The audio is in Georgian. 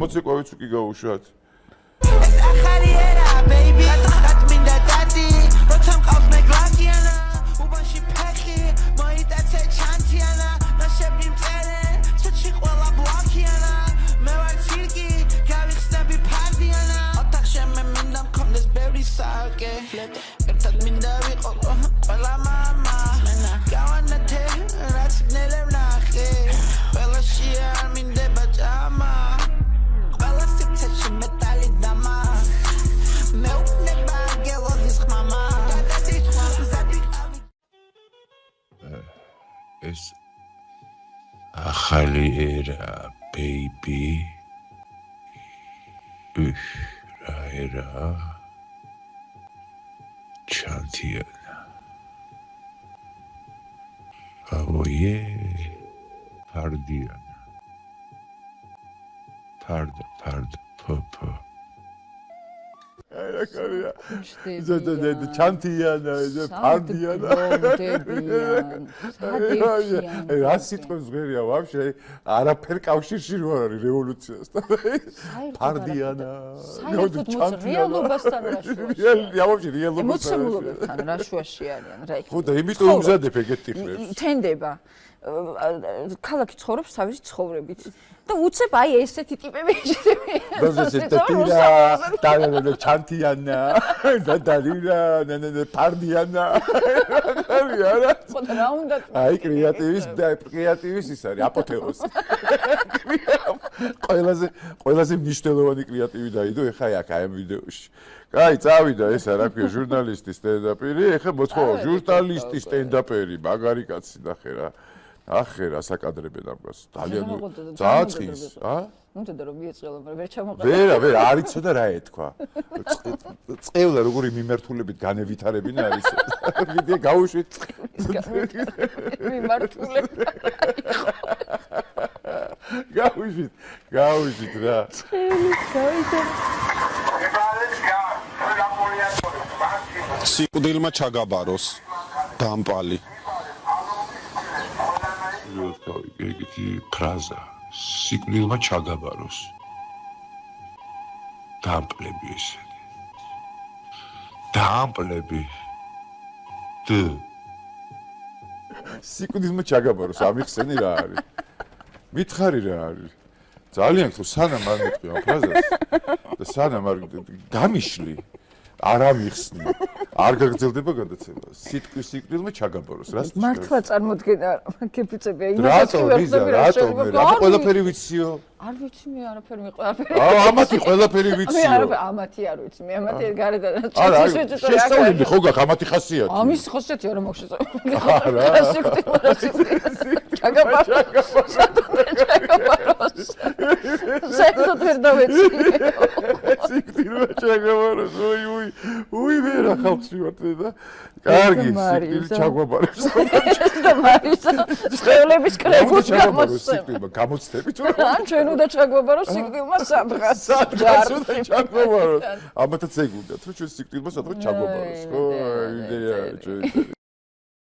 მოცეკვავიც კი გაუშვათ. ეს ახალი ერა baby რა ერა ჩანთიანა ავოიე ფარდიანა ფარდა ფოფო რა კარია ზედადე ჩანთიანა ფარდიანა რა სიტყვებს ღერია ვაფშე არაფერ კავშირში რო არის რევოლუციასთან ფარდიანა რეალობასთან რა შუაში ვაფშე რეალობასთან მოცემულობებთან რა შუაში არიან რა იქ ხო და იმიტომ უმზადებ ეგეთი ხმებს თენდება ქალაქი ცხოვრობს თავისი ცხოვრებით და უცებ აი ესეთი ტიპები და ჩანთიანა და დალირა ფარდიანა არა ხოდა რა უნდა აი კრეატივის ის არის აპოთეოზი ყველაზე მნიშვნელოვანი კრეატივი დაიდო ეხა აქ აი ამ ვიდეოში კაი წავიდა ესა რა ქვია ჟურნალისტის სტენდაპერი ეხა მოთხოვ ჟურნალისტის სტენდაპერი მაგარი კაცი ნახე რა ახე რა საკადრებენ ამას ძალიან ძააწყის უნდა რომ მიეწყელა მაგრამ ვერ ჩამოყარა ვერ არიცოდა რა ეთქვა წევლა როგორი მიმართულებით განევითარებინა არის ვიდეო გაუშვით მიმართულებით გაუშვით რა სიკვდილმა ჩაგაბაროს დამპალი ეგეთი ფრაზა სიკვდილმა ჩაგაბაროს დამპლები ესენი დამპლები სიკვდილმა ჩაგაბაროს ამიხსენი რა არის მითხარი რა არის ძალიან თუ სანამ არ მეთქვი ამ ფრაზას და სანამ არ გამიშლი არ ამიხსნი არ გაგრძელდება გადაცემა სიკვდილმა ჩაგაბაროს რას მართლა წარმოდგენა კეფიცები რატო ყველაფერი ვიციო არ ვიცი მე არაფერი მე ყველაფერი ამათი ყველაფერი ვიციო ამათი არ ვიცი მე ამათი გარედან შესწავლილი ხო გაქვს ამათი ხასიათი ამის ხასიათი არა მაქვს ჩაგაბაროს საერთოდ ვერ დავეცი სიკვდილმა ჩაგაბაროს უი ვერა ხალხს ვიმართე და კარგი სიკვდილი ჩაგვაბარებს და მარისა წევლების კრებულს გამოცდები თუ ან ჩვენ უნდა ჩაგვაბაროს სიკვდილმა სადღაც უნდა ჩაგვაბაროს ამათაც ეგ უნდათ რომ ჩვენ სიკვდილმა სადღაც ჩაგვაბაროს ხო იდეა